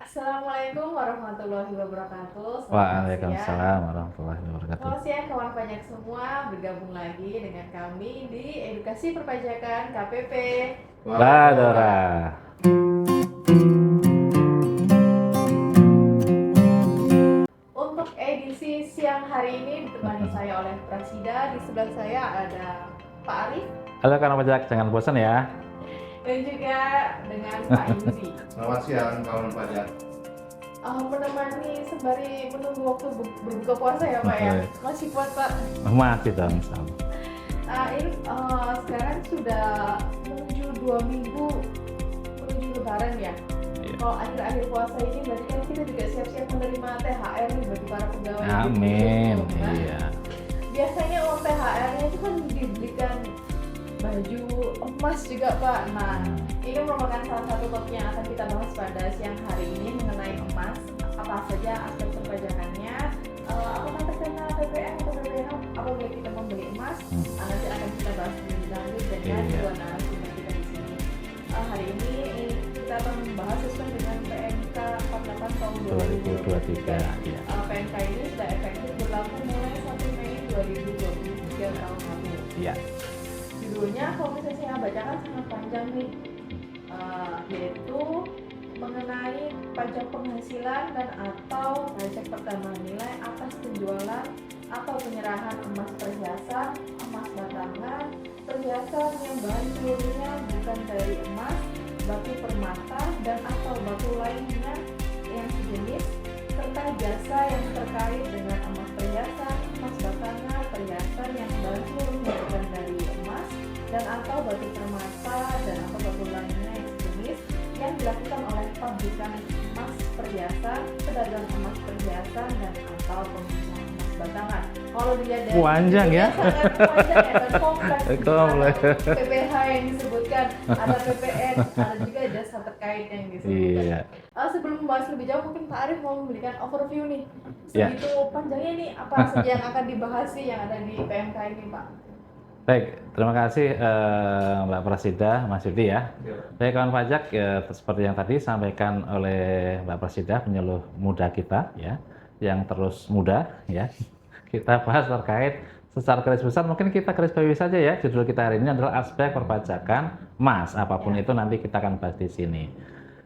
Assalamualaikum warahmatullahi wabarakatuh. Selamat siang. Waalaikumsalam warahmatullahi wabarakatuh. Selamat siang kawan pajak semua. Bergabung lagi dengan kami di Edukasi Perpajakan KPP. Badora. Untuk edisi siang hari ini ditemani saya oleh Prasida. Di sebelah saya ada Pak Arif Halo kawan pajak, jangan bosan ya. dan juga dengan Pak Yudi. Selamat siang kawan pajak. Menemani sembari menunggu waktu berbuka puasa ya Pak ya. Masih kuat Pak? Masih dong, sama. Ini sekarang sudah menuju 2 minggu menuju Lebaran ya. Iya. Kalau akhir-akhir puasa ini berarti kan kita juga siap-siap menerima THR nih bagi para pegawai. Amin. Nah, Iya. biasanya uang THR-nya itu kan dibelikan baju emas juga Pak. Nah, ini merupakan salah satu topik yang akan kita bahas pada siang hari ini mengenai emas. Apa saja aspek perpajakannya, apakah terkena PPN atau PPH apabila kita membeli emas. Nanti akan kita bahas lebih lanjut dengan Iya. dua narasumber kita di sini. Hari ini kita akan membahas sesuai dengan PMK 48 tahun 2023. Iya. PMK ini sudah efektif berlaku mulai 1 Mei 2023 tahun lalu. Iya. Judulnya kalau misalnya saya bacakan sangat panjang nih, yaitu mengenai pajak penghasilan dan atau pajak pertambahan nilai atas penjualan atau penyerahan emas perhiasan, emas batangan, perhiasan yang bahan seluruhnya bukan dari emas, batu permata dan atau batu lainnya yang sejenis, serta jasa yang terkait dengan emas perhiasan, emas batangan, perhiasan yang bahan seluruhnya bukan dari emas dan atau batu permata dan atau batu lainnya yang sejenis yang dilakukan oleh pabrikan emas perhiasan, pedagang emas perhiasan dan atau pengusaha emas batangan. Kalau dilihat dari Panjang ya? sangat panjang ya dan kompleks. Kompleks. Ada PPH yang disebutkan, ada PPN, ada juga jasa terkait yang disebutkan. Iya. Sebelum membahas lebih jauh, mungkin Pak Arif mau memberikan overview nih. Ya. Segitu panjangnya nih apa saja yang akan dibahas sih yang ada di PMK ini Pak? Baik, terima kasih Mbak Prasida, Mas Yudi ya. Baik kawan pajak, seperti yang tadi disampaikan oleh Mbak Prasida, penyuluh muda kita ya, yang terus muda ya. Kita bahas terkait secara garis besar, mungkin kita garis bawahi saja ya. Judul kita hari ini adalah aspek perpajakan emas, apapun itu nanti kita akan bahas di sini.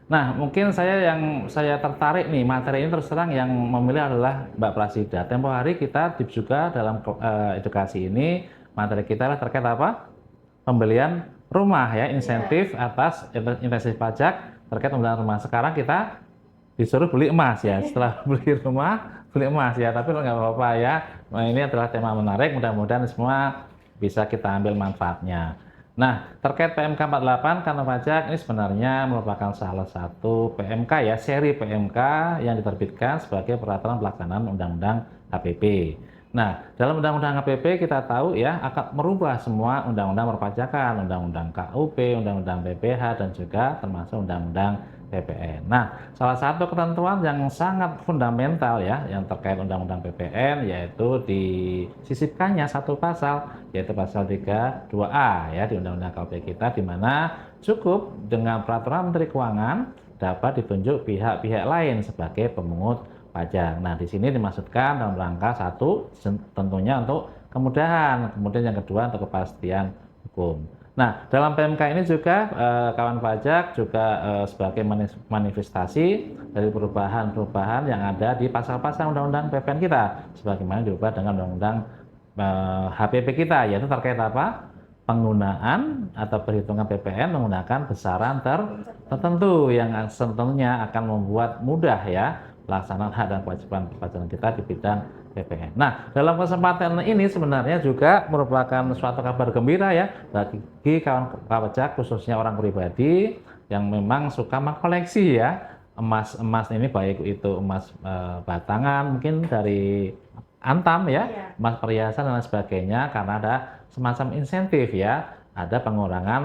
Nah, mungkin yang saya tertarik nih, materi ini terus terang yang memilih adalah Mbak Prasida. Tempo hari kita juga dalam edukasi ini, materi kita adalah terkait apa? Pembelian rumah ya, insentif atas insentif pajak terkait pembelian rumah. Sekarang kita disuruh beli emas ya, setelah beli rumah, beli emas ya, tapi nggak apa-apa ya. Nah, ini adalah tema menarik, mudah-mudahan semua bisa kita ambil manfaatnya. Nah, terkait PMK 48 kantor pajak ini sebenarnya merupakan salah satu PMK ya, seri PMK yang diterbitkan sebagai peraturan pelaksanaan Undang-Undang HPP. Nah, dalam Undang-Undang HPP kita tahu ya akan merubah semua undang-undang perpajakan, Undang-Undang KUP, Undang-Undang PPH dan juga termasuk Undang-Undang PPN. Nah, salah satu ketentuan yang sangat fundamental ya yang terkait Undang-Undang PPN yaitu disisipkannya satu pasal yaitu pasal 32A ya di Undang-Undang KUP kita, di mana cukup dengan peraturan Menteri Keuangan dapat ditunjuk pihak-pihak lain sebagai pemungut pajak. Nah, di sini dimaksudkan dalam rangka satu tentunya untuk kemudahan, kemudian yang kedua untuk kepastian hukum. Nah, dalam PMK ini juga kawan pajak juga sebagai manifestasi dari perubahan-perubahan yang ada di pasal-pasal Undang-Undang PPN kita, sebagaimana diubah dengan Undang-Undang HPP kita, yaitu terkait apa? Penggunaan atau perhitungan PPN menggunakan besaran tertentu yang tentunya akan membuat mudah ya pelaksanaan hak dan kewajiban perpajakan kita di bidang PPN. Nah, dalam kesempatan ini sebenarnya juga merupakan suatu kabar gembira ya bagi kawan pajak khususnya orang pribadi yang memang suka mengkoleksi ya emas ini, baik itu emas batangan mungkin dari Antam ya, emas perhiasan dan lain sebagainya, karena ada semacam insentif ya, ada pengurangan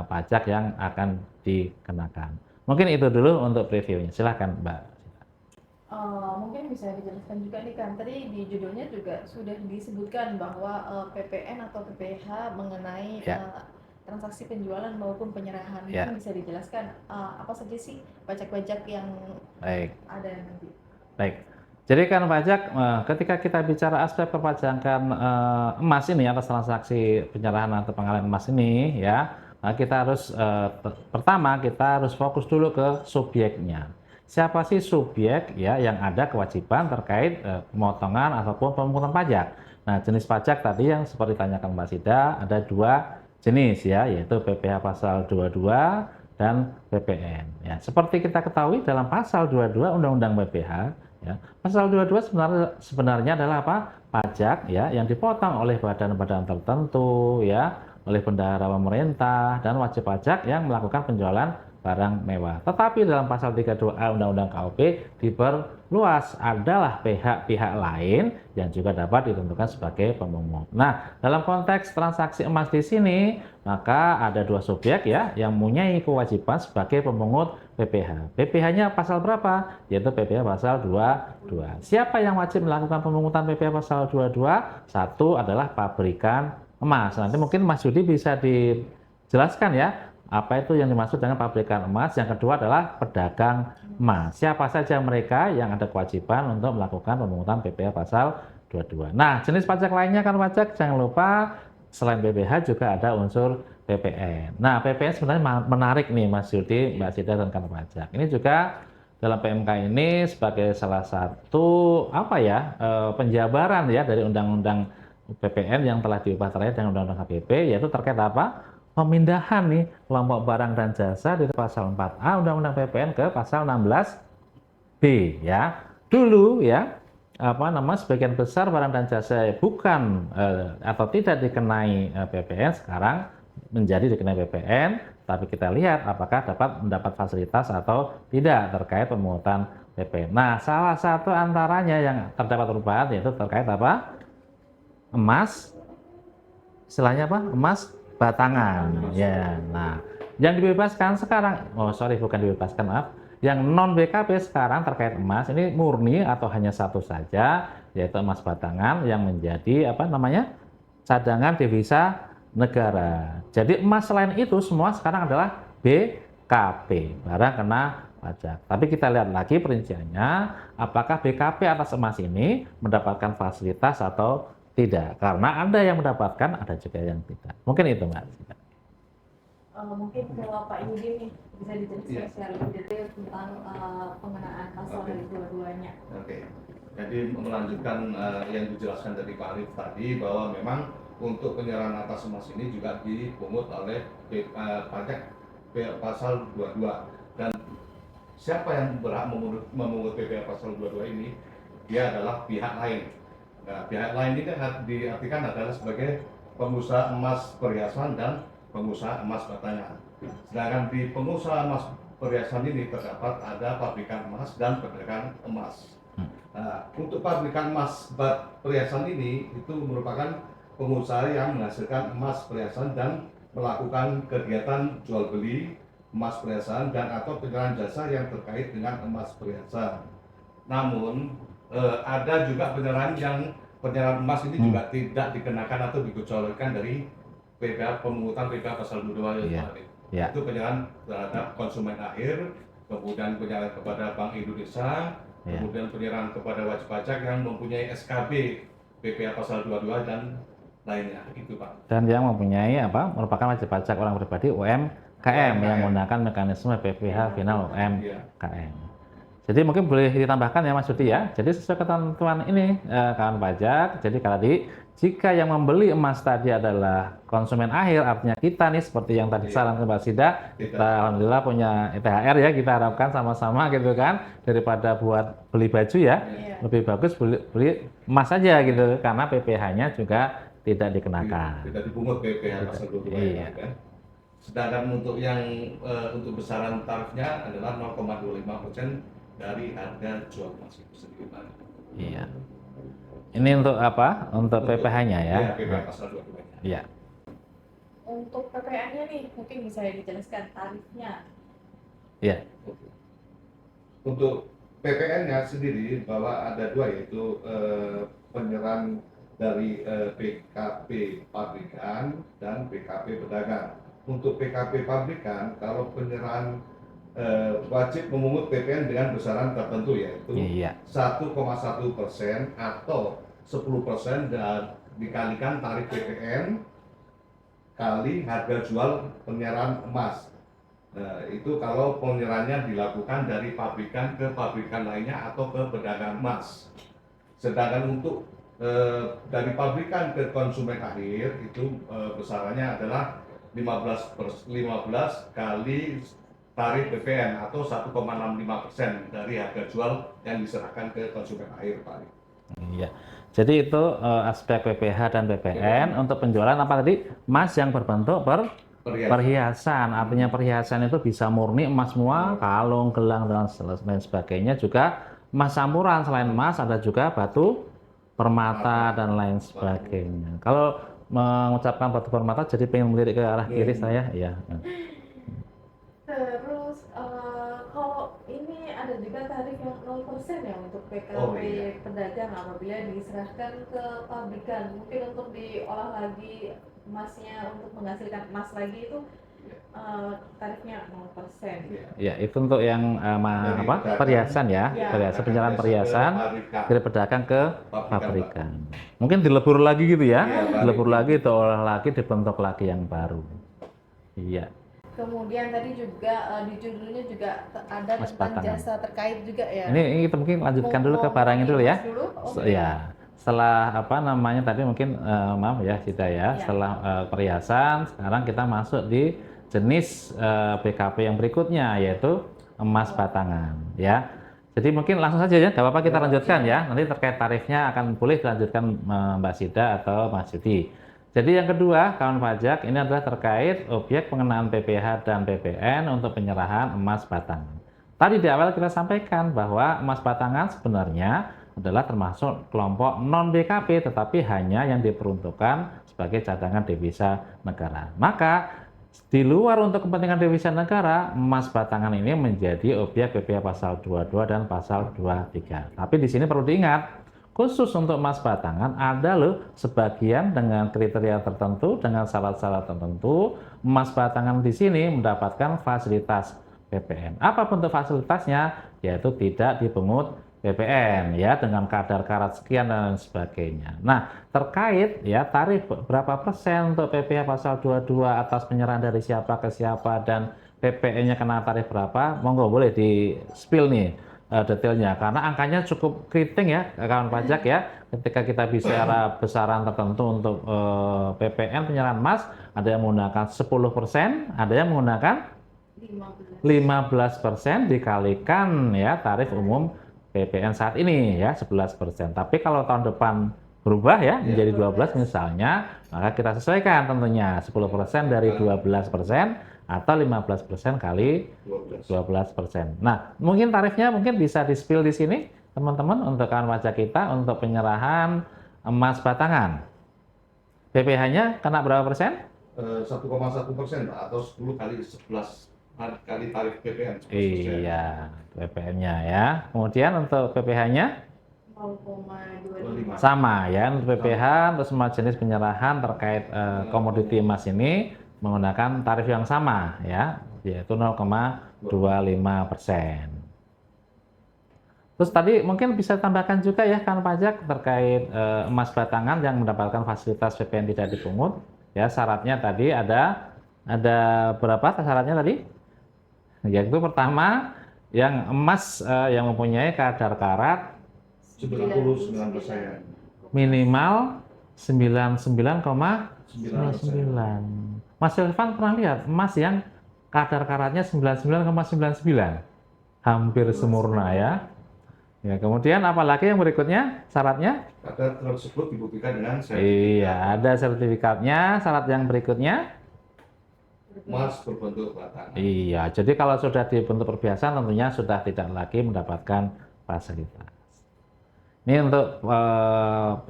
pajak yang akan dikenakan. Mungkin itu dulu untuk previewnya. Silahkan Mbak. Mungkin bisa dijelaskan juga nih kan, tadi di judulnya juga sudah disebutkan bahwa PPN atau PPH mengenai transaksi penjualan maupun penyerahan. Ya. Mungkin bisa dijelaskan apa saja sih pajak-pajak yang Baik. ada nanti? Baik. Jadi kan pajak, ketika kita bicara aspek perpajakan emas ini atas transaksi penyerahan atau pengalihan emas ini, ya, kita harus pertama kita harus fokus dulu ke subjeknya. Siapa sih subjek ya yang ada kewajiban terkait pemotongan ataupun pemungutan pajak? Nah, jenis pajak tadi yang seperti ditanyakan Mbak Sida ada dua jenis ya, yaitu PPh pasal 22 dan PPN. Ya, seperti kita ketahui dalam pasal 22 Undang-Undang PPh, ya, pasal 22 sebenarnya adalah apa? Pajak ya yang dipotong oleh badan-badan tertentu ya, oleh bendahara pemerintah dan wajib pajak yang melakukan penjualan barang mewah. Tetapi dalam pasal 32A Undang-Undang KUP diperluas, adalah pihak-pihak lain yang juga dapat ditentukan sebagai pemungut. Nah, dalam konteks transaksi emas di sini, maka ada dua subjek ya yang mempunyai kewajiban sebagai pemungut PPh. PPh-nya pasal berapa? Yaitu PPh pasal 22. Siapa yang wajib melakukan pemungutan PPh pasal 22? Satu adalah pabrikan emas. Nanti mungkin Mas Yudi bisa dijelaskan ya, apa itu yang dimaksud dengan pabrikan emas. Yang kedua adalah pedagang emas. Siapa saja mereka yang ada kewajiban untuk melakukan pemungutan PPh pasal 22. Nah, jenis pajak lainnya kan pajak, jangan lupa selain PPh juga ada unsur PPN. Nah, PPN sebenarnya menarik nih Mas Yudi, Mbak Sida dan kantor pajak. Ini juga dalam PMK ini sebagai salah satu apa ya penjabaran ya dari undang-undang PPN yang telah diubah terakhir dengan undang-undang HPP, yaitu terkait apa? Pemindahan nih kelompok barang dan jasa dari pasal 4A Undang-Undang PPN ke pasal 16B ya. Dulu ya sebagian besar barang dan jasa bukan atau tidak dikenai PPN, sekarang menjadi dikenai PPN, tapi kita lihat apakah dapat mendapat fasilitas atau tidak terkait pemungutan PPN. Nah, salah satu antaranya yang terdapat perubahan yaitu terkait apa? Emas, istilahnya apa? Emas batangan. Ya, nah, yang dibebaskan sekarang, bukan dibebaskan, maaf. Yang non BKP sekarang terkait emas ini murni atau hanya satu saja, yaitu emas batangan yang menjadi cadangan devisa negara. Jadi emas selain itu semua sekarang adalah BKP, barang kena pajak. Tapi kita lihat lagi perinciannya, apakah BKP atas emas ini mendapatkan fasilitas atau tidak. Karena ada yang mendapatkan, ada juga yang tidak. Mungkin itu Mbak. Mungkin kalau Pak Yudi nih bisa dijelaskan secara lebih detail tentang pengenaan pasal dari dua-duanya. Oke. Jadi melanjutkan yang dijelaskan dari Pak Arif tadi, bahwa memang untuk penyerahan atas emas ini juga dipungut oleh pajak pasal 22, dan siapa yang berhak memungut PPh pasal 22 ini? Dia adalah pihak lain. Nah, pihak lain ini kan diartikan adalah sebagai pengusaha emas perhiasan dan pengusaha emas batangan. Sedangkan di pengusaha emas perhiasan ini terdapat ada pabrikan emas dan pedagang emas. Nah, untuk pabrikan emas perhiasan ini itu merupakan pengusaha yang menghasilkan emas perhiasan dan melakukan kegiatan jual beli emas perhiasan dan atau penyerahan jasa yang terkait dengan emas perhiasan. Namun ada juga penyerahan emas ini juga tidak dikenakan atau dikecualikan dari pemungutan PPh pasal 22 Ya. Itu penyerahan terhadap konsumen akhir, kemudian penyerahan kepada Bank Indonesia, kemudian penyerahan kepada wajib pajak yang mempunyai SKB PPh pasal 22 dan lainnya, itu Pak. Dan yang mempunyai merupakan wajib pajak orang pribadi UMKM yang menggunakan mekanisme PPh final UMKM. Jadi mungkin boleh ditambahkan ya Mas Yudi ya. Jadi sesuai ketentuan ini kawan pajak, jadi jika yang membeli emas tadi adalah konsumen akhir, artinya kita nih seperti yang tadi saran ke Mbak Sida, kita alhamdulillah punya THR ya, kita harapkan sama-sama gitu kan, daripada buat beli baju ya, lebih bagus beli emas saja gitu, karena PPh-nya juga tidak dikenakan. Tidak dipungut PPh pasal 22 kan. Sedangkan untuk untuk besaran tarifnya adalah 0,25% dari harga jual emas itu sendiri Pak. Iya. Ini untuk apa? Untuk PPh-nya ya? Iya, PPh pasal 22. Iya. Untuk PPN-nya nih, mungkin bisa dijelaskan tarifnya. Iya. Untuk PPN-nya sendiri bahwa ada dua, yaitu penyerahan dari BKP pabrikan dan BKP pedagang. untuk PKP pabrikan, kalau penyerahan wajib memungut PPN dengan besaran tertentu, yaitu Iya. 1,1% atau 10% dan dikalikan tarif PPN kali harga jual penyerahan emas. Nah, itu kalau penyerahannya dilakukan dari pabrikan ke pabrikan lainnya atau ke pedagang emas. Sedangkan untuk dari pabrikan ke konsumen akhir itu besarannya adalah 15 kali tarif PPN atau 1,65% dari harga jual yang diserahkan ke konsumen akhir, Pak. Iya. Jadi itu aspek PPh dan PPN untuk penjualan apa tadi? Emas yang berbentuk perhiasan. Artinya perhiasan itu bisa murni emas semua, kalung, gelang dan lain sebagainya. Juga emas campuran, selain emas ada juga batu permata dan lain sebagainya. Kalau mengucapkan batu permata jadi pengen melirik ke arah kiri saya, ya. Terus kalau ini ada juga tarif yang 0% ya untuk PKP Oh, iya. pedagang apabila diserahkan ke pabrikan. Mungkin untuk diolah lagi emasnya untuk menghasilkan emas lagi itu tarifnya 0%. Ya, itu untuk yang Dari apa? pedagang. Perhiasan ya, Ya. perhiasan penyerahan perhiasan dari pedagang ke Pabrikan, pabrikan. Mungkin dilebur lagi gitu ya, Iya, dilebur balik. lagi, diolah lagi, dibentuk lagi yang baru. Iya. Kemudian tadi juga di judulnya juga ada Emas tentang batangan. jasa terkait juga ya. Ini kita mungkin lanjutkan dulu ke barangnya dulu ya. Oh, Ya, setelah apa namanya tadi mungkin maaf ya Cita ya. Ya. Setelah perhiasan, sekarang kita masuk di jenis BKP yang berikutnya yaitu emas batangan ya. Jadi mungkin langsung saja ya, gak apa-apa kita lanjutkan ya. Nanti terkait tarifnya akan boleh dilanjutkan Mbak Sida atau Mas Yudi. Jadi yang kedua, kawan pajak, ini adalah terkait objek pengenaan PPh dan PPN untuk penyerahan emas batangan. Tadi di awal kita sampaikan bahwa emas batangan sebenarnya adalah termasuk kelompok non-BKP, tetapi hanya yang diperuntukkan sebagai cadangan devisa negara. Maka di luar untuk kepentingan devisa negara, emas batangan ini menjadi objek PPh pasal 22 dan pasal 23. Tapi di sini perlu diingat, khusus untuk emas batangan ada loh sebagian dengan kriteria tertentu, dengan syarat-syarat tertentu, emas batangan di sini mendapatkan fasilitas PPN. Apa bentuk fasilitasnya? Yaitu tidak dipungut PPN ya dengan kadar karat sekian dan sebagainya. Nah, terkait ya tarif berapa persen untuk PPh pasal 22 atas penyerahan dari siapa ke siapa dan PPN-nya kena tarif berapa? Monggo boleh di-spill nih detailnya karena angkanya cukup keriting ya kawan pajak ya. Ketika kita bicara besaran tertentu untuk PPN penyerahan emas, ada yang menggunakan 10%, ada yang menggunakan 15% dikalikan ya tarif umum PPN saat ini ya 11%. Tapi kalau tahun depan berubah ya menjadi 12 misalnya, maka kita sesuaikan tentunya 10% dari 12% atau 15% kali 12%. Nah, mungkin tarifnya mungkin bisa di-spill di sini teman-teman untuk kawan pajak kita untuk penyerahan emas batangan. PPh-nya kena berapa persen? 1,1% Pak, atau 10 kali 11 kali tarif PPN. 11%. Iya, PPN-nya ya. Kemudian untuk PPh-nya 0,25. sama ya, untuk PPh untuk semua jenis penyerahan terkait komoditi emas ini menggunakan tarif yang sama ya, yaitu 0,25%. Terus tadi mungkin bisa tambahkan juga ya kan pajak terkait emas batangan yang mendapatkan fasilitas PPN tidak dipungut ya, syaratnya tadi ada berapa syaratnya tadi? Yaitu pertama yang emas yang mempunyai kadar karat 99%. minimal 99,99. Mas Elvan pernah lihat emas yang kadar karatnya 99,99, hampir sempurna ya. Ya, kemudian apalagi yang berikutnya syaratnya? Kadar tersebut dibuktikan dengan sertifikat. Iya, ada sertifikatnya. Syarat yang berikutnya? Emas berbentuk batangan. Iya, jadi kalau sudah dibentuk perhiasan tentunya sudah tidak lagi mendapatkan fasilitas. Ini untuk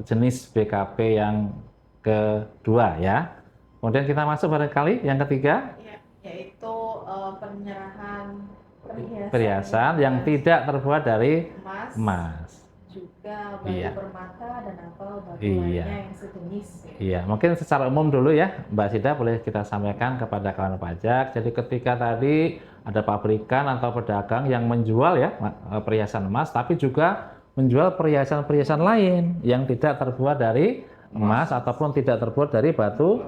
jenis BKP yang kedua ya. Kemudian kita masuk barangkali yang ketiga, Ya, yaitu penyerahan perhiasan yang tidak terbuat dari emas, emas. juga juga batu Iya. permata dan atau batu Iya. lainnya yang sejenis. Iya, mungkin secara umum dulu ya, Mbak Sida boleh kita sampaikan kepada kawan pajak. Jadi ketika tadi ada pabrikan atau pedagang yang menjual ya perhiasan emas, tapi juga menjual perhiasan-perhiasan lain yang tidak terbuat dari emas ataupun tidak terbuat dari batu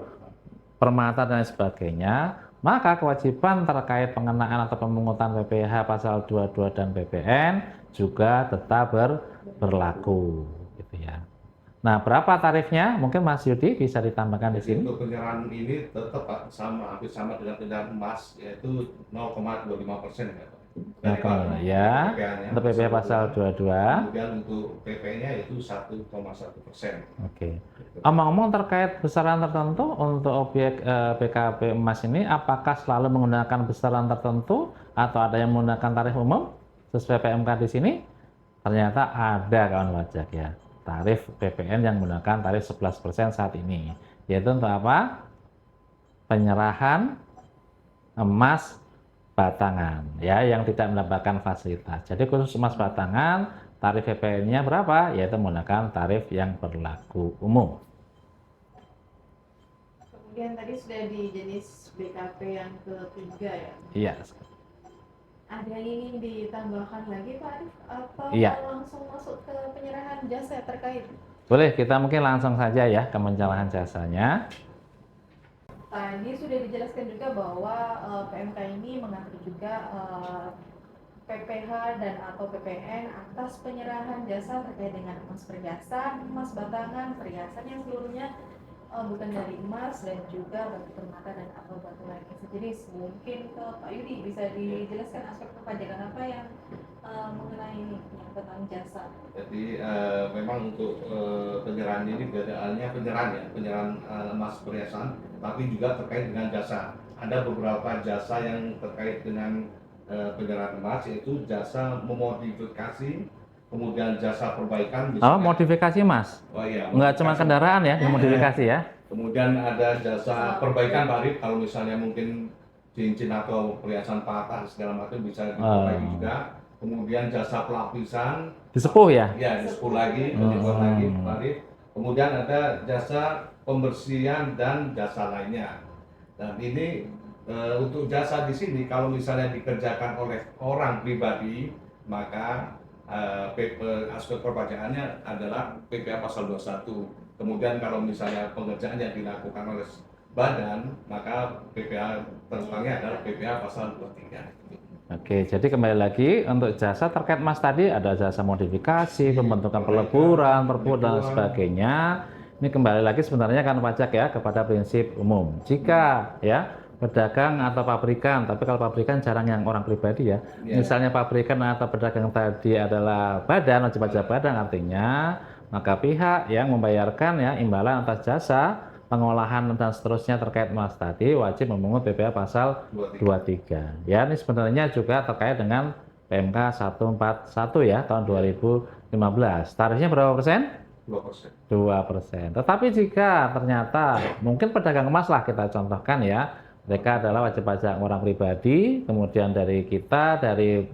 permata dan sebagainya, maka kewajiban terkait pengenaan atau pemungutan PPh pasal 22 dan PPN juga tetap berlaku gitu ya. Nah, berapa tarifnya? Mungkin Mas Yudi bisa ditambahkan di Jadi sini. untuk penyerahan ini tetap Pak, sama, hampir sama dengan penyerahan emas, yaitu 0,25% ya Pak. Nah, ya, PPh-nya, untuk PPh pasal 22. kemudian untuk PP-nya itu 1,1%. Oke. Omong-omong terkait besaran tertentu untuk objek PKP emas ini, apakah selalu menggunakan besaran tertentu atau ada yang menggunakan tarif umum sesuai PMK di sini? Ternyata ada kawan pajak ya, tarif PPN yang menggunakan tarif 11% saat ini, yaitu untuk apa? Penyerahan emas batangan ya yang tidak mendapatkan fasilitas. Jadi khusus emas batangan tarif PPN-nya berapa? Yaitu menggunakan tarif yang berlaku umum. Kemudian tadi sudah di jenis BKP yang ketiga ya. Iya. Ada yang ingin ditambahkan lagi Pak Arif atau Iya. langsung masuk ke penyerahan jasa terkait? Boleh, kita mungkin langsung saja ya ke penyerahan jasanya. Tadi sudah dijelaskan juga bahwa PMK ini mengatur juga PPh dan atau PPN atas penyerahan jasa terkait dengan emas perhiasan, emas batangan, perhiasan yang seluruhnya bukan dari emas dan juga batu permata dan atau batu lainnya sejenis. Mungkin ke Pak Yudi bisa dijelaskan aspek perpajakan apa yang mengenai ini yang tentang jasa. Jadi memang untuk penyerahan ini tidak hanya penyerahan emas perhiasan, tapi juga terkait dengan jasa. Ada beberapa jasa yang terkait dengan penyerahan emas, yaitu jasa memodifikasi, kemudian jasa perbaikan. Oh, modifikasi Mas? Oh iya. Nggak cuma kendaraan ya, dimodifikasi ya? Kemudian ada jasa perbaikan Pak Arif, kalau misalnya mungkin cincin atau perhiasan patah segala macam bisa diperbaiki juga. Kemudian jasa pelapisan, Disepuh ya? ya disepuh lagi, dibuat lagi Pak Arif. Kemudian ada jasa pembersihan dan jasa lainnya. Dan ini untuk jasa di sini kalau misalnya dikerjakan oleh orang pribadi, maka aspek perpajakannya adalah PPh pasal 21. Kemudian kalau misalnya pengerjaannya dilakukan oleh badan, maka PPh tentangnya adalah PPh pasal 23. Oke, jadi kembali lagi untuk jasa terkait emas tadi ada jasa modifikasi, pembentukan peleburan, perput dan sebagainya. Ini kembali lagi sebenarnya kan pajak ya kepada prinsip umum. Jika ya pedagang atau pabrikan, tapi kalau pabrikan jarang yang orang pribadi ya. Misalnya pabrikan atau pedagang tadi adalah badan, wajib pajak badan artinya, maka pihak yang membayarkan ya imbalan atas jasa pengolahan dan seterusnya terkait emas tadi wajib memungut PPh pasal 23. Ya, ini sebenarnya juga terkait dengan PMK 141 ya tahun 2015. Tarifnya berapa persen? 2%. 2%. Tetapi jika ternyata mungkin pedagang emas lah kita contohkan ya, mereka adalah wajib pajak orang pribadi, kemudian dari kita, dari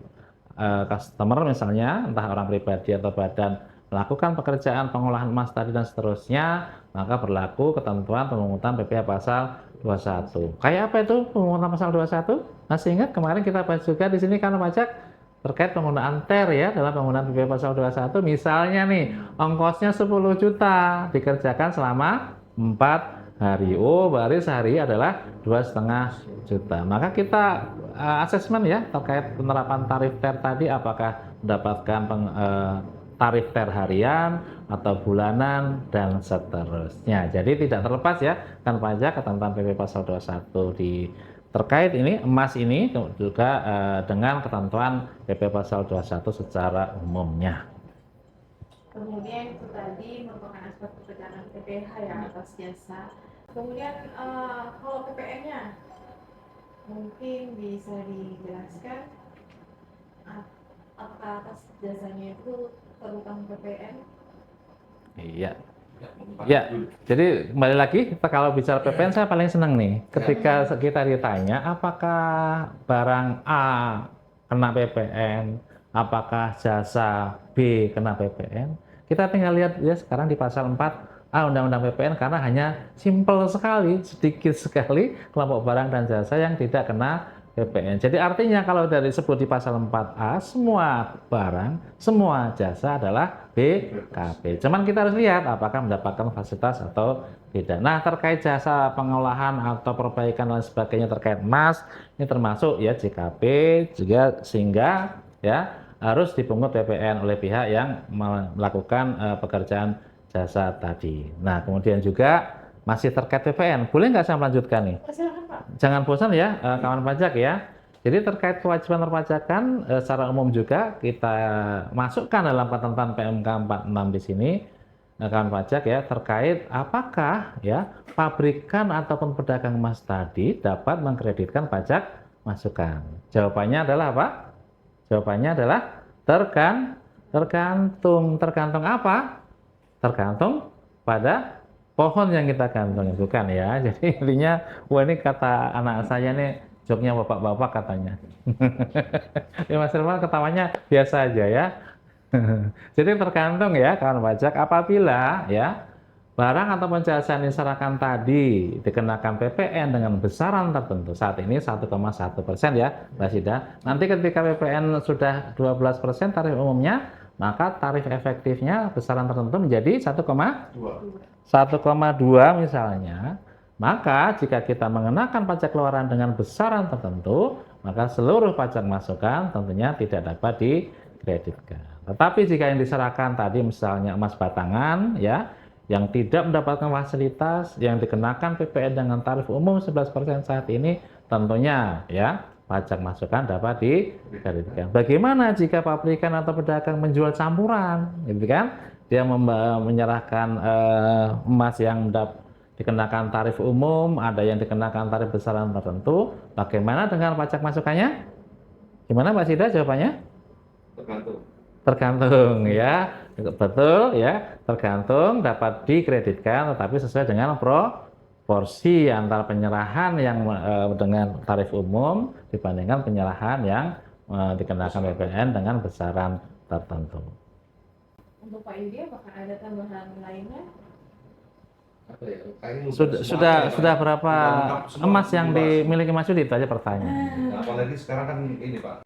customer misalnya, entah orang pribadi atau badan melakukan pekerjaan pengolahan emas tadi dan seterusnya, maka berlaku ketentuan pemungutan PPh pasal 21. Kayak apa itu pemungutan pasal 21? Masih ingat kemarin kita bahas juga di sini kan pajak terkait penggunaan TER ya dalam penggunaan PPh pasal 21. Misalnya nih, ongkosnya 10 juta dikerjakan selama 4 hari. Oh, berarti sehari adalah 2,5 juta. Maka kita asesmen ya terkait penerapan tarif TER tadi apakah mendapatkan tarif TER harian atau bulanan dan seterusnya. Jadi tidak terlepas ya kan pajak ketentuan PPh pasal 21 di terkait ini emas ini juga dengan ketentuan PPh pasal 21 secara umumnya. Kemudian itu tadi merupakan aspek perpajakan PPh ya atas jasa. Kemudian kalau PPN-nya mungkin bisa dijelaskan apakah atas jasanya itu terutang PPN? Iya. Ya, jadi kembali lagi kita kalau bicara PPN saya paling senang nih ketika kita ditanya apakah barang A kena PPN, apakah jasa B kena PPN. Kita tinggal lihat ya sekarang di pasal 4A Undang-Undang PPN karena hanya simpel sekali, sedikit sekali kelompok barang dan jasa yang tidak kena PPN. Jadi artinya kalau dari sebut di pasal 4A semua barang, semua jasa adalah BKP. Cuman kita harus lihat apakah mendapatkan fasilitas atau tidak. Nah, terkait jasa pengolahan atau perbaikan dan sebagainya terkait emas ini termasuk ya JKP juga, sehingga ya harus dipungut PPN oleh pihak yang melakukan pekerjaan jasa tadi. Nah, kemudian juga masih terkait PPN. Boleh nggak saya melanjutkan nih? Silakan Pak. Jangan bosan ya kawan pajak ya. Jadi terkait kewajiban perpajakan secara umum juga kita masukkan dalam ketentuan PMK 46 di sini kawan pajak ya, terkait apakah ya pabrikan ataupun pedagang emas tadi dapat mengkreditkan pajak masukan. Jawabannya adalah apa? Jawabannya adalah tergantung. Tergantung apa? Tergantung pada pohon yang kita gantung, bukan ya. Jadi intinya, wah ini kata anak saya nih, joknya bapak-bapak katanya. Ya Mas Irfan ketawanya biasa aja ya. Jadi tergantung ya kawan pajak, apabila ya barang ataupun jasa yang diserahkan tadi dikenakan PPN dengan besaran tertentu, saat ini 1,1% ya Mbak Sida. Nanti ketika PPN sudah 12% tarif umumnya, maka tarif efektifnya besaran tertentu menjadi 1,2 misalnya. Maka jika kita mengenakan pajak keluaran dengan besaran tertentu, maka seluruh pajak masukan tentunya tidak dapat dikreditkan. Tetapi jika yang diserahkan tadi misalnya emas batangan ya, yang tidak mendapatkan fasilitas yang dikenakan PPN dengan tarif umum 11% saat ini, tentunya ya pajak masukan dapat dikreditkan. Bagaimana jika pabrikan atau pedagang menjual campuran, gitu kan? Dia menyerahkan emas yang dikenakan tarif umum, ada yang dikenakan tarif besaran tertentu. Bagaimana dengan pajak masukannya? Gimana Mbak Sida jawabannya? Tergantung ya, betul ya, tergantung dapat dikreditkan, tetapi sesuai dengan proporsi antara penyerahan yang dengan tarif umum dibandingkan penyerahan yang dikenakan PPN dengan besaran tertentu. Untuk Pak Yudi, apakah ada tambahan lainnya? Sudah berapa emas yang dimiliki Mas Yudi, itu aja pertanyaan. Nah, apalagi sekarang kan ini Pak,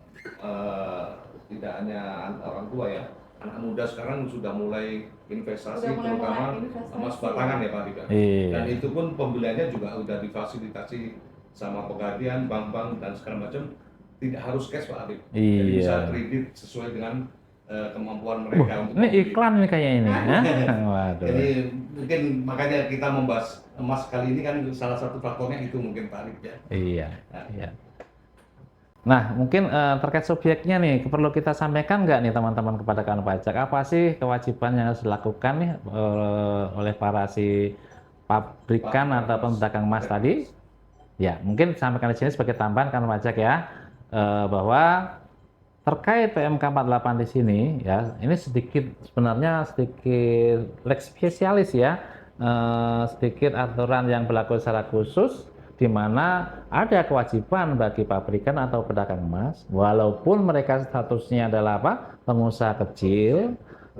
tidak hanya orang tua ya, anak muda sekarang sudah mulai investasi, terutama emas batangan ya Pak Rida. Iya. Dan itu pun pembeliannya juga udah difasilitasi sama Pegadaian, bank-bank dan segala macam, tidak harus cash Pak Arif. Jadi bisa kredit sesuai dengan kemampuan mereka. Ini iklan nih kayaknya ini. Waduh. Jadi mungkin makanya kita membahas emas kali ini kan salah satu faktornya itu mungkin Pak Arif ya. Iya. Iya. Nah, mungkin terkait subjeknya nih, perlu kita sampaikan nggak nih teman-teman kepada kawan pajak, apa sih kewajiban yang harus dilakukan nih oleh para si pabrikan ataupun pedagang emas tadi? Ya, mungkin sampaikan di sini sebagai tambahan kawan pajak ya, bahwa terkait PMK 48 di sini ya, ini sebenarnya sedikit lex spesialis ya, sedikit aturan yang berlaku secara khusus, di mana ada kewajiban bagi pabrikan atau pedagang emas, walaupun mereka statusnya adalah apa? Pengusaha kecil,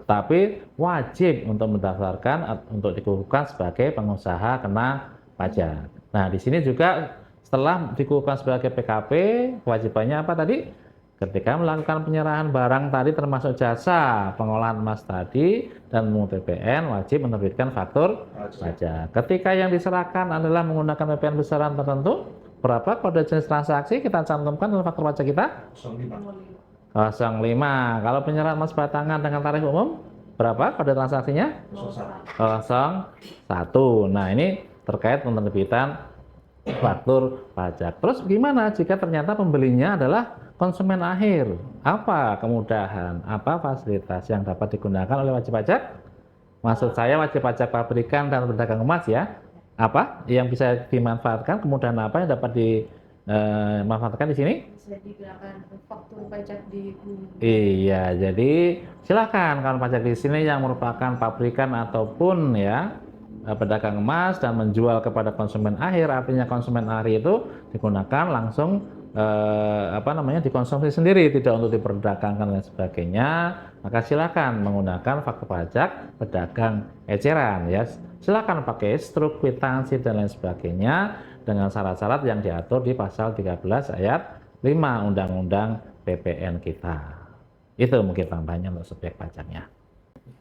tapi wajib untuk mendaftarkan untuk dikukuhkan sebagai pengusaha kena pajak. Nah, di sini juga setelah dikukuhkan sebagai PKP, kewajibannya apa tadi? Ketika melakukan penyerahan barang tadi termasuk jasa pengolahan emas tadi dan memungut PPN, wajib menerbitkan faktur pajak. Ketika yang diserahkan adalah menggunakan PPN besaran tertentu, berapa kode jenis transaksi kita cantumkan dalam faktur pajak kita? 05. Kalau penyerahan emas batangan dengan tarif umum, berapa kode transaksinya? 01. Nah, ini terkait penerbitan faktur pajak. Terus gimana jika ternyata pembelinya adalah konsumen akhir? Apa kemudahan, apa fasilitas yang dapat digunakan oleh wajib pajak? Maksud saya wajib pajak pabrikan dan pedagang emas ya. Apa yang bisa dimanfaatkan, kemudahan apa yang dapat dimanfaatkan di sini? Bisa digunakan faktur pajak di bumi. Iya, jadi silakan kawan pajak di sini yang merupakan pabrikan ataupun ya pedagang emas dan menjual kepada konsumen akhir, artinya konsumen akhir itu digunakan langsung dikonsumsi sendiri, tidak untuk diperdagangkan dan sebagainya, maka silakan menggunakan faktur pajak pedagang eceran ya. Silakan pakai struk, kwitansi dan lain sebagainya dengan syarat-syarat yang diatur di pasal 13 ayat 5 Undang-Undang PPN kita. Itu mungkin tambahannya untuk subjek pajaknya.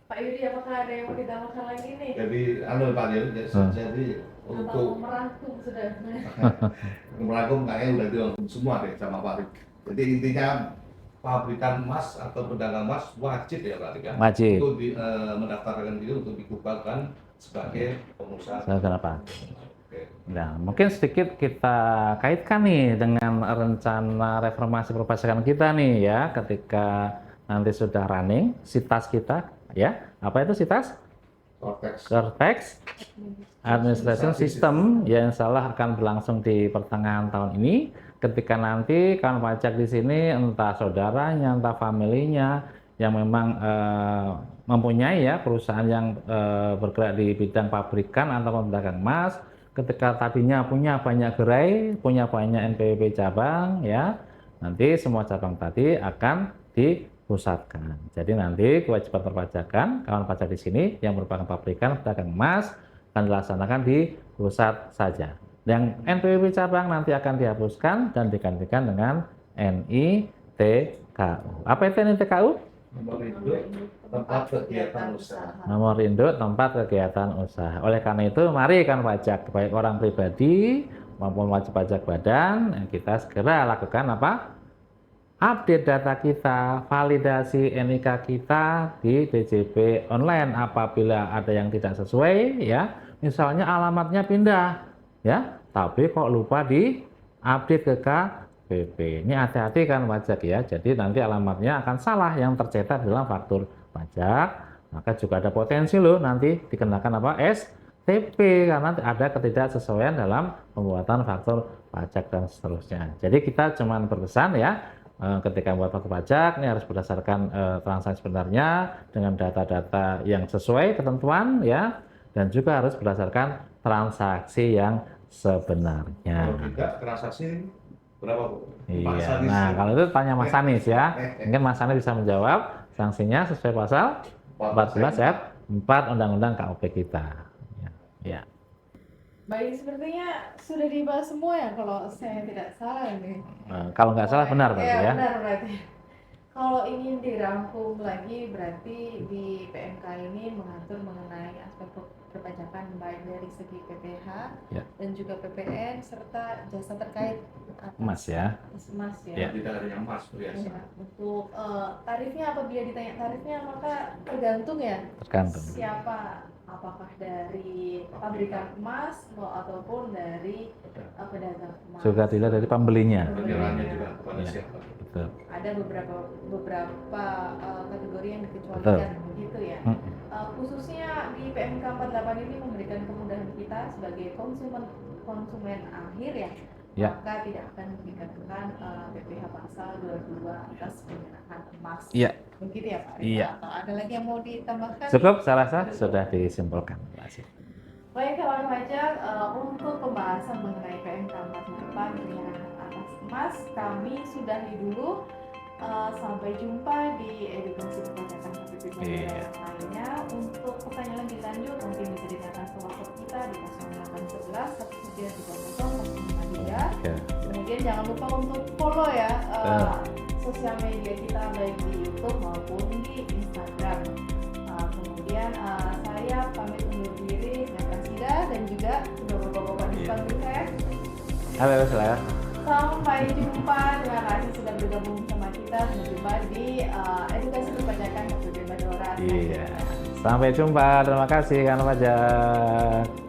Pak Yudi, apakah ada yang mau ditambahkan lagi nih? Jadi, Pak Yudi, jadi Atau untuk merangkum sudah? merangkum kayaknya udah dirangkum semua deh sama Pak Arif. Jadi intinya pabrikan emas atau pedagang emas wajib ya Pak Arif ya? Wajib. Untuk mendaftarkan diri untuk dikukuhkan sebagai pengusaha. Kenapa? Oke. Nah, mungkin sedikit kita kaitkan nih dengan rencana reformasi perpajakan kita nih ya, ketika nanti sudah running sitas kita ya. Apa itu sitas? Cortex Administration System yang insya Allah akan berlangsung di pertengahan tahun ini. Ketika nanti kawan pajak di sini entah saudaranya, entah familinya yang memang mempunyai ya perusahaan yang bergerak di bidang pabrikan atau pedagang emas, ketika tadinya punya banyak gerai, punya banyak NPWP cabang ya, nanti semua cabang tadi akan dipusatkan. Jadi nanti kewajiban perpajakan kawan pajak di sini yang merupakan pabrikan pedagang emas akan dilaksanakan di pusat saja. Yang NPWP cabang nanti akan dihapuskan dan digantikan dengan NITKU. Apa itu NITKU? Nomor induk tempat kegiatan usaha. Nomor induk tempat kegiatan usaha. Oleh karena itu, mari kan pajak baik orang pribadi maupun wajib pajak badan, kita segera lakukan apa? Update data kita, validasi NIK kita di DJP online. Apabila ada yang tidak sesuai, ya, misalnya alamatnya pindah, ya, tapi kok lupa di update ke KPP. Ini hati-hati kan pajak ya. Jadi nanti alamatnya akan salah yang tercetak dalam faktur pajak. Maka juga ada potensi loh nanti dikenakan apa? STP karena ada ketidaksesuaian dalam pembuatan faktur pajak dan seterusnya. Jadi kita cuma berpesan ya, ketika membuat faktur pajak ini harus berdasarkan transaksi sebenarnya dengan data-data yang sesuai ketentuan ya, dan juga harus berdasarkan transaksi yang sebenarnya. Kalau tidak transaksi berapa Bu? Iya. Nah, kalau itu tanya Mas Anis ya. Mungkin Mas Anis bisa menjawab sanksinya sesuai pasal 14 ayat 4 Undang-Undang KUP kita. Ya. Ya. Baik, sepertinya sudah dibahas semua ya kalau saya tidak salah nih. Kalau nggak salah benar berarti ya. Benar berarti. Kalau ingin dirangkum lagi berarti di PMK ini mengatur mengenai aspek perpajakan baik dari segi PPh ya, dan juga PPN serta jasa terkait emas ya. Emas ya. Ya. Tidak ada yang emas biasa. Ya, untuk tarifnya apabila ditanya tarifnya maka tergantung ya. Tergantung. Siapa, apakah dari pabrikan emas ataupun dari pedagang emas. Juga tidak dari pembelinya. Penilaiannya juga kepada Ya. siapa. Betul. Ada beberapa kategori yang dikecualikan gitu ya. Khususnya di PMK 48 ini memberikan kemudahan kita sebagai konsumen akhir ya. Ya. Maka tidak akan dikenakan PPh pasal 22 atas penggunaan emas. Iya. Begitu ya Pak? Iya. Atau ada lagi yang mau ditambahkan? Cukup, saya rasa sudah disimpulkan. Terima kasih. Baik kawan pajak, untuk pembahasan mengenai PMK 48 penggunaan atas emas kami sudahi dulu. Sampai jumpa di edukasi perpajakan KPP yang lainnya. Untuk pertanyaan lebih lanjut mungkin bisa ditanyakan ke WhatsApp kita di 0811 193 Kemudian jangan lupa untuk follow ya sosial media kita baik di YouTube maupun di Instagram. Kemudian saya pamit undur diri, saya Prasida dan juga kedua bapak-bapak di samping saya. Halo, saya. Sampai jumpa, terima kasih sudah bergabung sama kita. Sampai jumpa di edukasi perpajakan KPP Madura. Iya. Sampai jumpa, terima kasih kan pajak.